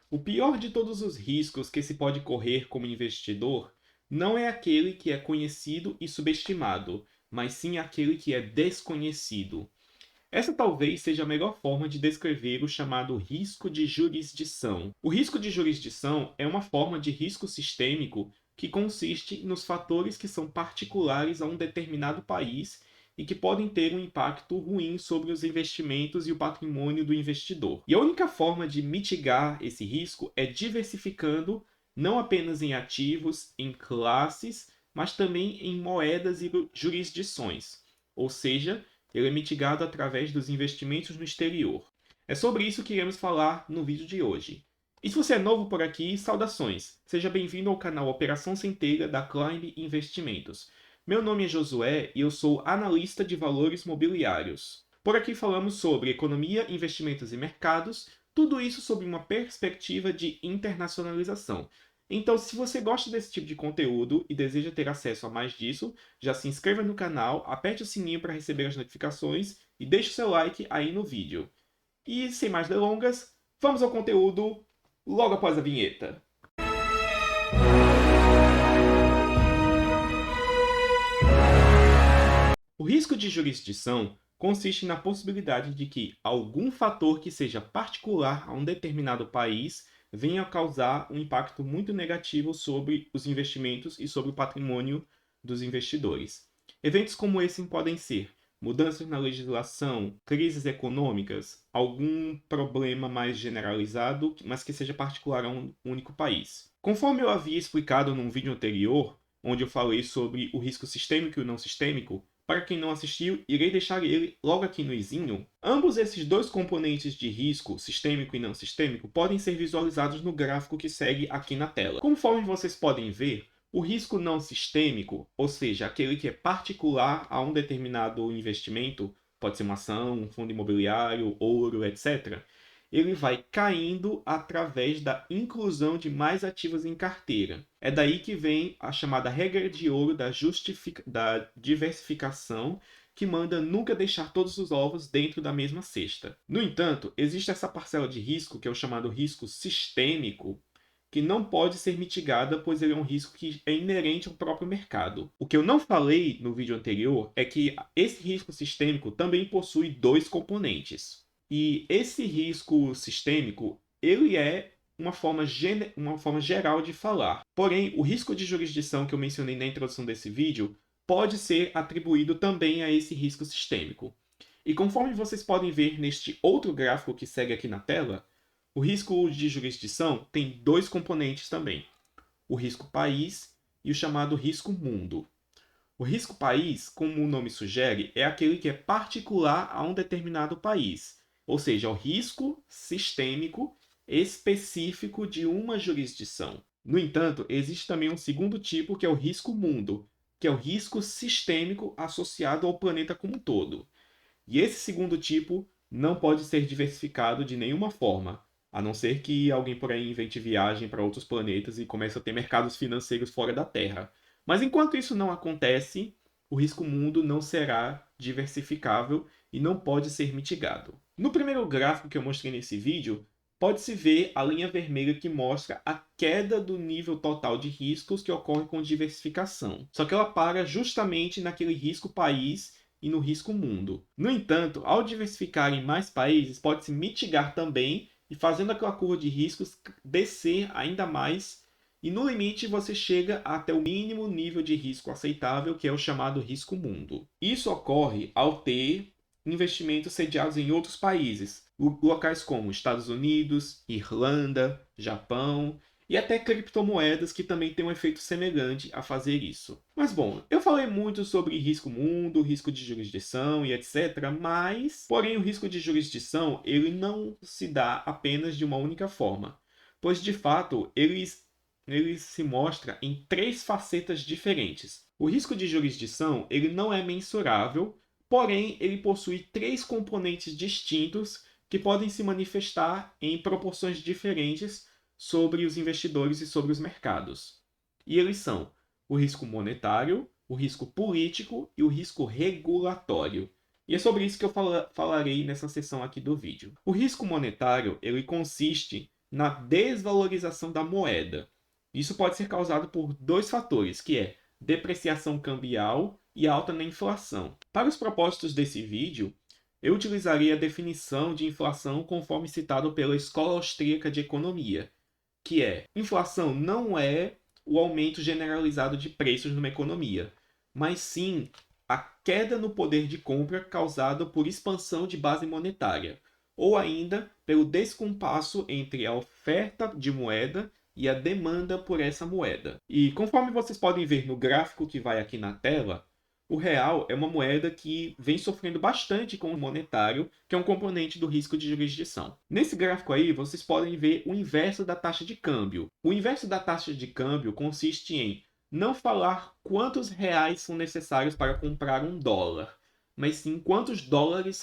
O pior de todos os riscos que se pode correr como investidor não é aquele que é conhecido e subestimado, mas sim aquele que é desconhecido. Essa talvez seja a melhor forma de descrever o chamado risco de jurisdição. O risco de jurisdição é uma forma de risco sistêmico que consiste nos fatores que são particulares a um determinado país e que podem ter um impacto ruim sobre os investimentos e o patrimônio do investidor. E a única forma de mitigar esse risco é diversificando não apenas em ativos, em classes, mas também em moedas e jurisdições. Ou seja, ele é mitigado através dos investimentos no exterior. É sobre isso que iremos falar no vídeo de hoje. E se você é novo por aqui, saudações! Seja bem-vindo ao canal Operação Centelha da Climb Investimentos. Meu nome é Josué e eu sou analista de valores mobiliários. Por aqui falamos sobre economia, investimentos e mercados, tudo isso sob uma perspectiva de internacionalização. Então, se você gosta desse tipo de conteúdo e deseja ter acesso a mais disso, já se inscreva no canal, aperte o sininho para receber as notificações e deixe o seu like aí no vídeo. E sem mais delongas, vamos ao conteúdo logo após a vinheta. O risco de jurisdição consiste na possibilidade de que algum fator que seja particular a um determinado país venha a causar um impacto muito negativo sobre os investimentos e sobre o patrimônio dos investidores. Eventos como esse podem ser mudanças na legislação, crises econômicas, algum problema mais generalizado, mas que seja particular a um único país. Conforme eu havia explicado num vídeo anterior, onde eu falei sobre o risco sistêmico e o não sistêmico, para quem não assistiu, irei deixar ele logo aqui no izinho. Ambos esses dois componentes de risco, sistêmico e não sistêmico, podem ser visualizados no gráfico que segue aqui na tela. Conforme vocês podem ver, o risco não sistêmico, ou seja, aquele que é particular a um determinado investimento, pode ser uma ação, um fundo imobiliário, ouro, etc., ele vai caindo através da inclusão de mais ativos em carteira. É daí que vem a chamada regra de ouro da diversificação, que manda nunca deixar todos os ovos dentro da mesma cesta. No entanto, existe essa parcela de risco, que é o chamado risco sistêmico, que não pode ser mitigada, pois ele é um risco que é inerente ao próprio mercado. O que eu não falei no vídeo anterior é que esse risco sistêmico também possui dois componentes. E esse risco sistêmico, ele é uma forma geral de falar. Porém, o risco de jurisdição que eu mencionei na introdução desse vídeo pode ser atribuído também a esse risco sistêmico. E conforme vocês podem ver neste outro gráfico que segue aqui na tela, o risco de jurisdição tem dois componentes também: o risco país e o chamado risco mundo. O risco país, como o nome sugere, é aquele que é particular a um determinado país, ou seja, o risco sistêmico específico de uma jurisdição. No entanto, existe também um segundo tipo, que é o risco mundo, que é o risco sistêmico associado ao planeta como um todo. E esse segundo tipo não pode ser diversificado de nenhuma forma, a não ser que alguém por aí invente viagem para outros planetas e comece a ter mercados financeiros fora da Terra. Mas enquanto isso não acontece, o risco mundo não será diversificável e não pode ser mitigado. No primeiro gráfico que eu mostrei nesse vídeo, pode-se ver a linha vermelha que mostra a queda do nível total de riscos que ocorre com diversificação. Só que ela para justamente naquele risco país e no risco mundo. No entanto, ao diversificar em mais países, pode-se mitigar também e fazendo aquela curva de riscos descer ainda mais, e no limite você chega até o mínimo nível de risco aceitável, que é o chamado risco mundo. Isso ocorre ao ter investimentos sediados em outros países, locais como Estados Unidos, Irlanda, Japão e até criptomoedas, que também têm um efeito semelhante a fazer isso. Mas bom, eu falei muito sobre risco mundo, risco de jurisdição e etc, porém o risco de jurisdição ele não se dá apenas de uma única forma, pois de fato ele se mostra em três facetas diferentes. O risco de jurisdição ele não é mensurável, porém ele possui três componentes distintos que podem se manifestar em proporções diferentes sobre os investidores e sobre os mercados. E eles são o risco monetário, o risco político e o risco regulatório. E é sobre isso que eu falarei nessa seção aqui do vídeo. O risco monetário ele consiste na desvalorização da moeda. Isso pode ser causado por dois fatores, que é depreciação cambial e alta na inflação. Para os propósitos desse vídeo, eu utilizaria a definição de inflação conforme citado pela Escola Austríaca de Economia, que é: inflação não é o aumento generalizado de preços numa economia, mas sim a queda no poder de compra causada por expansão de base monetária, ou ainda pelo descompasso entre a oferta de moeda e a demanda por essa moeda. E conforme vocês podem ver no gráfico que vai aqui na tela, o real é uma moeda que vem sofrendo bastante com o monetário, que é um componente do risco de jurisdição. Nesse gráfico aí, vocês podem ver o inverso da taxa de câmbio. O inverso da taxa de câmbio consiste em não falar quantos reais são necessários para comprar um dólar, mas sim quantos dólares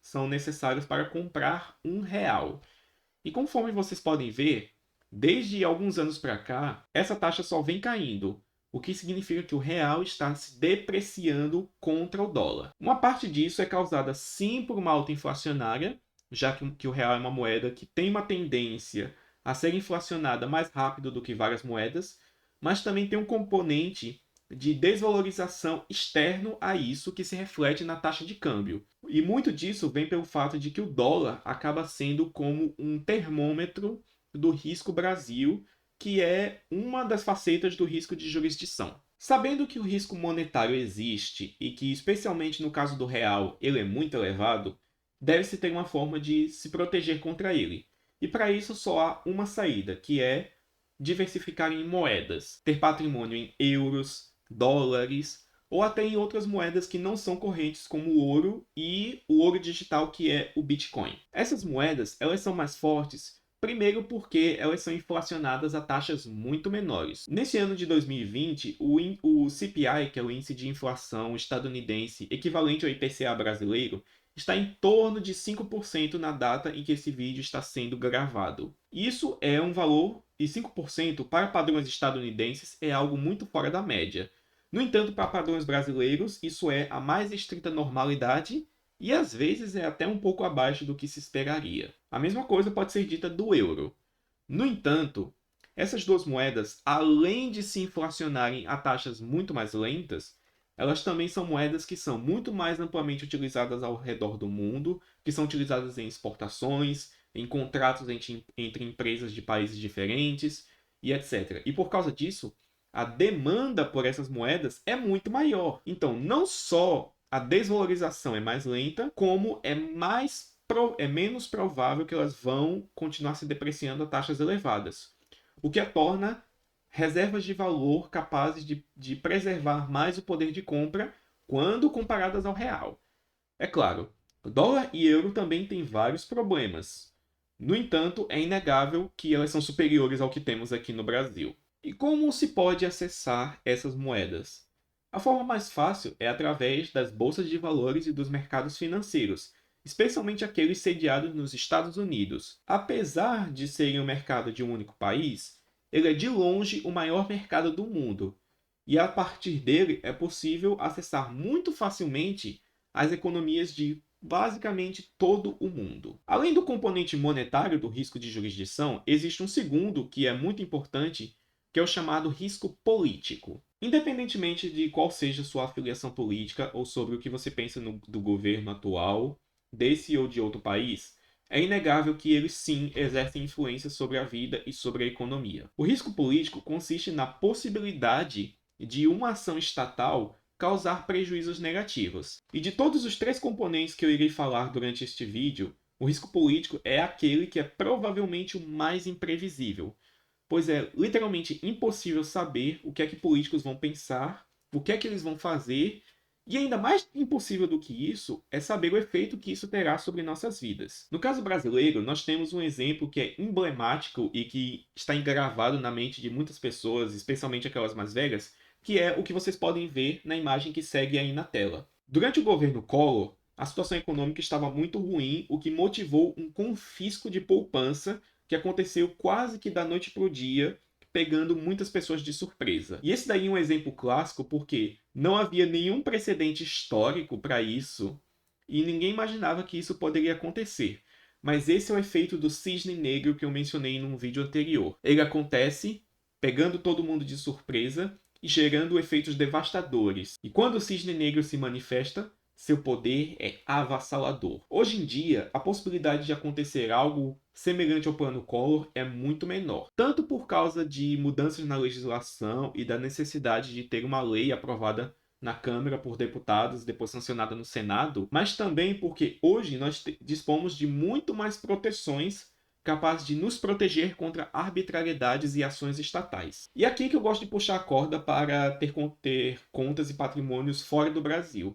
são necessários para comprar um real. E conforme vocês podem ver, desde alguns anos para cá, essa taxa só vem caindo, o que significa que o real está se depreciando contra o dólar. Uma parte disso é causada sim por uma alta inflacionária, já que o real é uma moeda que tem uma tendência a ser inflacionada mais rápido do que várias moedas, mas também tem um componente de desvalorização externo a isso que se reflete na taxa de câmbio. E muito disso vem pelo fato de que o dólar acaba sendo como um termômetro do risco Brasil, que é uma das facetas do risco de jurisdição. Sabendo que o risco monetário existe e que, especialmente no caso do real, ele é muito elevado, deve-se ter uma forma de se proteger contra ele. E para isso só há uma saída, que é diversificar em moedas, ter patrimônio em euros, dólares ou até em outras moedas que não são correntes, como o ouro e o ouro digital, que é o Bitcoin. Essas moedas, elas são mais fortes, primeiro porque elas são inflacionadas a taxas muito menores. Nesse ano de 2020, o CPI, que é o índice de inflação estadunidense, equivalente ao IPCA brasileiro, está em torno de 5% na data em que esse vídeo está sendo gravado. Isso é um valor, e 5% para padrões estadunidenses é algo muito fora da média. No entanto, para padrões brasileiros, isso é a mais estrita normalidade e às vezes é até um pouco abaixo do que se esperaria. A mesma coisa pode ser dita do euro. No entanto, essas duas moedas, além de se inflacionarem a taxas muito mais lentas, elas também são moedas que são muito mais amplamente utilizadas ao redor do mundo, que são utilizadas em exportações, em contratos entre empresas de países diferentes e etc. E por causa disso, a demanda por essas moedas é muito maior. Então, não só a desvalorização é mais lenta, como é menos provável que elas vão continuar se depreciando a taxas elevadas, o que a torna reservas de valor capazes de preservar mais o poder de compra quando comparadas ao real. É claro, dólar e euro também têm vários problemas. No entanto, é inegável que elas são superiores ao que temos aqui no Brasil. E como se pode acessar essas moedas? A forma mais fácil é através das bolsas de valores e dos mercados financeiros, especialmente aqueles sediados nos Estados Unidos. Apesar de serem um mercado de um único país, ele é de longe o maior mercado do mundo, e a partir dele é possível acessar muito facilmente as economias de basicamente todo o mundo. Além do componente monetário do risco de jurisdição, existe um segundo que é muito importante, que é o chamado risco político. Independentemente de qual seja sua afiliação política ou sobre o que você pensa do governo atual, desse ou de outro país, é inegável que eles sim exercem influência sobre a vida e sobre a economia. O risco político consiste na possibilidade de uma ação estatal causar prejuízos negativos. E de todos os três componentes que eu irei falar durante este vídeo, o risco político é aquele que é provavelmente o mais imprevisível, pois é literalmente impossível saber o que é que políticos vão pensar, o que é que eles vão fazer, e ainda mais impossível do que isso é saber o efeito que isso terá sobre nossas vidas. No caso brasileiro, nós temos um exemplo que é emblemático e que está engravado na mente de muitas pessoas, especialmente aquelas mais velhas, que é o que vocês podem ver na imagem que segue aí na tela. Durante o governo Collor, a situação econômica estava muito ruim, o que motivou um confisco de poupança que aconteceu quase que da noite para o dia, pegando muitas pessoas de surpresa. E esse daí é um exemplo clássico porque não havia nenhum precedente histórico para isso e ninguém imaginava que isso poderia acontecer. mas esse é o efeito do cisne negro que eu mencionei num vídeo anterior. Ele acontece pegando todo mundo de surpresa e gerando efeitos devastadores. E quando o cisne negro se manifesta, seu poder é avassalador. Hoje em dia, a possibilidade de acontecer algo semelhante ao Plano Collor é muito menor. Tanto por causa de mudanças na legislação e da necessidade de ter uma lei aprovada na Câmara por deputados, depois sancionada no Senado, mas também porque hoje nós dispomos de muito mais proteções capazes de nos proteger contra arbitrariedades e ações estatais. E aqui que eu gosto de puxar a corda para ter contas e patrimônios fora do Brasil.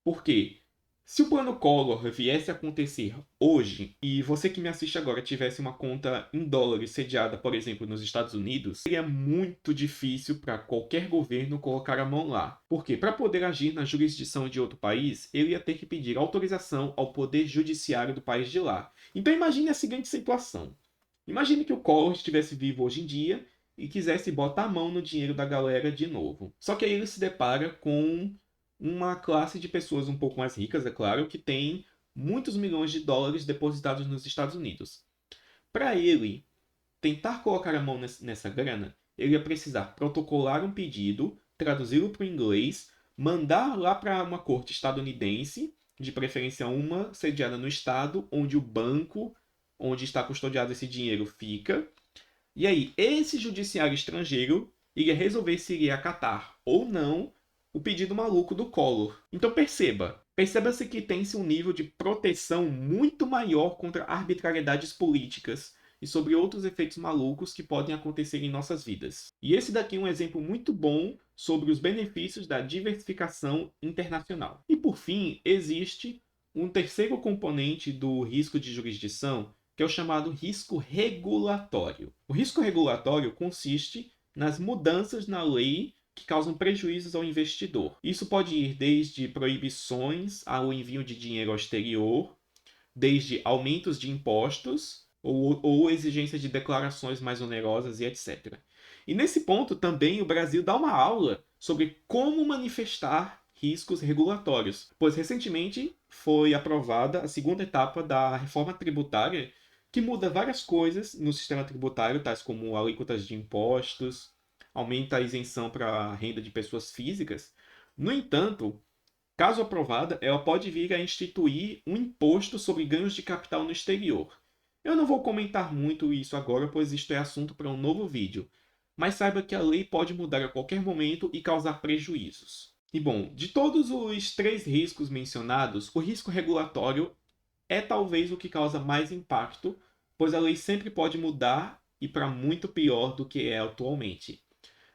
Por quê? Se o Plano Collor viesse a acontecer hoje e você que me assiste agora tivesse uma conta em dólares sediada, por exemplo, nos Estados Unidos, seria muito difícil para qualquer governo colocar a mão lá. Porque para poder agir na jurisdição de outro país, ele ia ter que pedir autorização ao poder judiciário do país de lá. Então imagine a seguinte situação. Imagine que o Collor estivesse vivo hoje em dia e quisesse botar a mão no dinheiro da galera de novo. Só que aí ele se depara com uma classe de pessoas um pouco mais ricas, é claro, que tem muitos milhões de dólares depositados nos Estados Unidos. Para ele tentar colocar a mão nessa grana, ele ia precisar protocolar um pedido, traduzi-lo para o inglês, mandar lá para uma corte estadunidense, de preferência uma sediada no estado onde o banco onde está custodiado esse dinheiro fica. E aí, esse judiciário estrangeiro iria resolver se iria acatar ou não o pedido maluco do Collor. Então perceba-se que tem-se um nível de proteção muito maior contra arbitrariedades políticas e sobre outros efeitos malucos que podem acontecer em nossas vidas. E esse daqui é um exemplo muito bom sobre os benefícios da diversificação internacional. E por fim, existe um terceiro componente do risco de jurisdição, que é o chamado risco regulatório. O risco regulatório consiste nas mudanças na lei que causam prejuízos ao investidor. Isso pode ir desde proibições ao envio de dinheiro ao exterior, desde aumentos de impostos ou exigência de declarações mais onerosas e etc. E nesse ponto também o Brasil dá uma aula sobre como manifestar riscos regulatórios, pois recentemente foi aprovada a segunda etapa da reforma tributária, que muda várias coisas no sistema tributário, tais como alíquotas de impostos, aumenta a isenção para a renda de pessoas físicas. No entanto, caso aprovada, ela pode vir a instituir um imposto sobre ganhos de capital no exterior. Eu não vou comentar muito isso agora, pois isto é assunto para um novo vídeo, mas saiba que a lei pode mudar a qualquer momento e causar prejuízos. E bom, de todos os três riscos mencionados, o risco regulatório é talvez o que causa mais impacto, pois a lei sempre pode mudar e para muito pior do que é atualmente.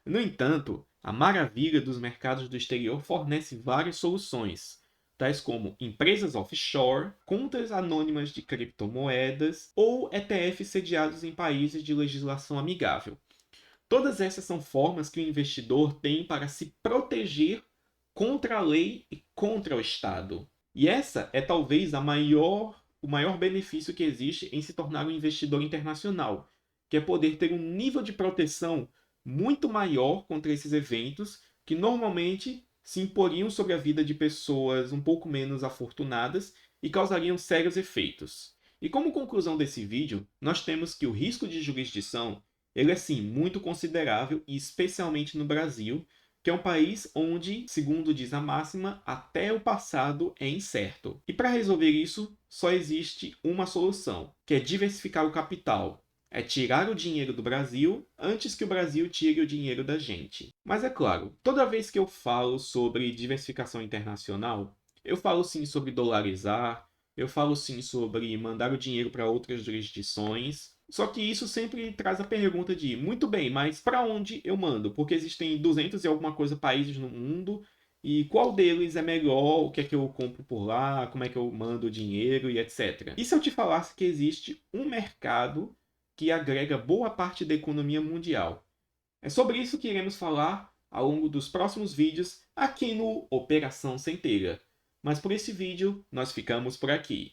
No entanto, a maravilha dos mercados do exterior fornece várias soluções, tais como empresas offshore, contas anônimas de criptomoedas ou ETFs sediados em países de legislação amigável. Todas essas são formas que o investidor tem para se proteger contra a lei e contra o Estado. E essa é talvez o maior benefício que existe em se tornar um investidor internacional, que é poder ter um nível de proteção muito maior contra esses eventos que normalmente se imporiam sobre a vida de pessoas um pouco menos afortunadas e causariam sérios efeitos. E como conclusão desse vídeo, nós temos que o risco de jurisdição ele é sim muito considerável, e especialmente no Brasil, que é um país onde, segundo diz a máxima, até o passado é incerto. E para resolver isso, só existe uma solução, que é diversificar o capital. É tirar o dinheiro do Brasil antes que o Brasil tire o dinheiro da gente. Mas é claro, toda vez que eu falo sobre diversificação internacional, eu falo sim sobre dolarizar, eu falo sim sobre mandar o dinheiro para outras jurisdições. Só que isso sempre traz a pergunta de, muito bem, mas para onde eu mando? Porque existem 200 e alguma coisa países no mundo, e qual deles é melhor, o que é que eu compro por lá, como é que eu mando o dinheiro e etc. E se eu te falasse que existe um mercado que agrega boa parte da economia mundial? É sobre isso que iremos falar ao longo dos próximos vídeos aqui no Operação Centelha. Mas por esse vídeo, nós ficamos por aqui.